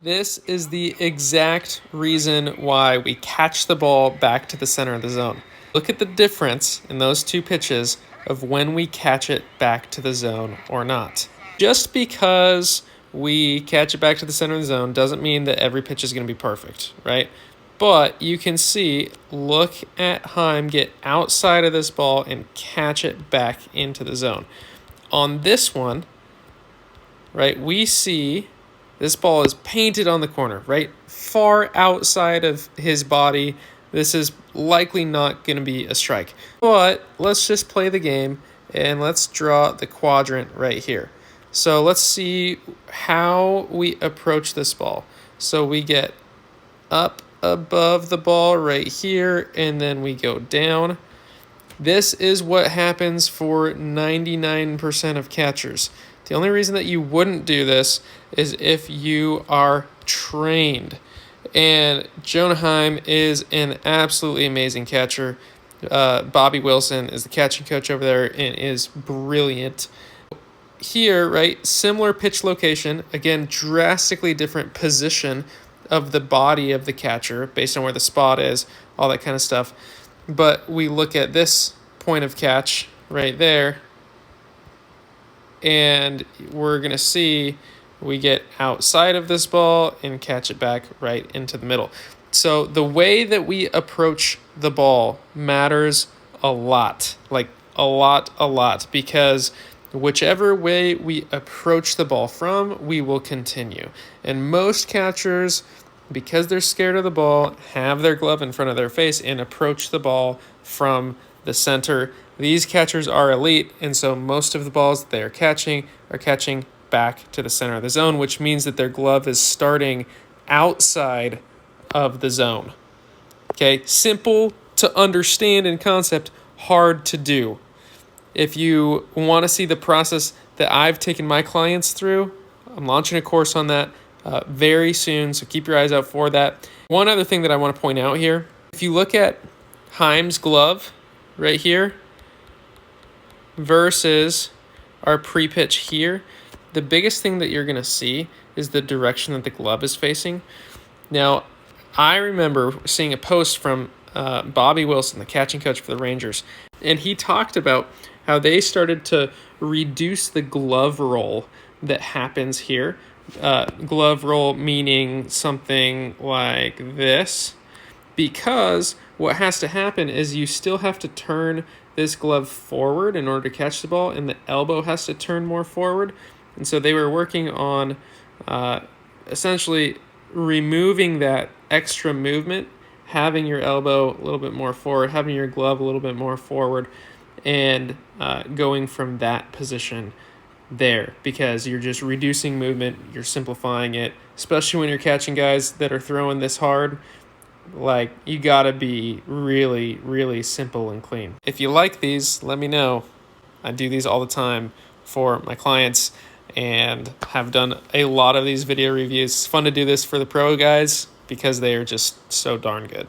This is the exact reason why we catch the ball back to the center of the zone. Look at the difference in those two pitches of when we catch it back to the zone or not. Just because we catch it back to the center of the zone doesn't mean that every pitch is going to be perfect, right? But you can see, look at Heim get outside of this ball and catch it back into the zone. On this one, right, we see this ball is painted on the corner, right? Far outside of his body. This is likely not going to be a strike. But let's just play the game and let's draw the quadrant right here. So let's see how we approach this ball. So we get up above the ball right here and then we go down. This is what happens for 99% of catchers. The only reason that you wouldn't do this is if you are trained. And Jonah Heim is an absolutely amazing catcher. Bobby Wilson is the catching coach over there and is brilliant. Here, right, similar pitch location. Again, drastically different position of the body of the catcher based on where the spot is, all that kind of stuff. But we look at this point of catch right there, and we're going to see we get outside of this ball and catch it back right into the middle. So the way that we approach the ball matters a lot, like a lot, because whichever way we approach the ball from, we will continue. And most catchers, because they're scared of the ball, have their glove in front of their face and approach the ball from the center. These catchers are elite, and so most of the balls that they are catching back to the center of the zone, which means that their glove is starting outside of the zone. Okay, simple to understand in concept, hard to do. If you want to see the process that I've taken my clients through, I'm launching a course on that very soon, so keep your eyes out for that. One other thing that I want to point out here, if you look at Heim's glove right here versus our pre-pitch here, the biggest thing that you're going to see is the direction that the glove is facing. Now, I remember seeing a post from Bobby Wilson, the catching coach for the Rangers, and he talked about how they started to reduce the glove roll that happens here. Glove roll meaning something like this, because what has to happen is you still have to turn this glove forward in order to catch the ball, and the elbow has to turn more forward. And so they were working on essentially removing that extra movement, having your elbow a little bit more forward, having your glove a little bit more forward, and going from that position there, because you're just reducing movement, you're simplifying it, especially when you're catching guys that are throwing this hard. Like, you gotta be really, really simple and clean. If you like these, let me know. I do these all the time for my clients and have done a lot of these video reviews. It's fun to do this for the pro guys because they are just so darn good.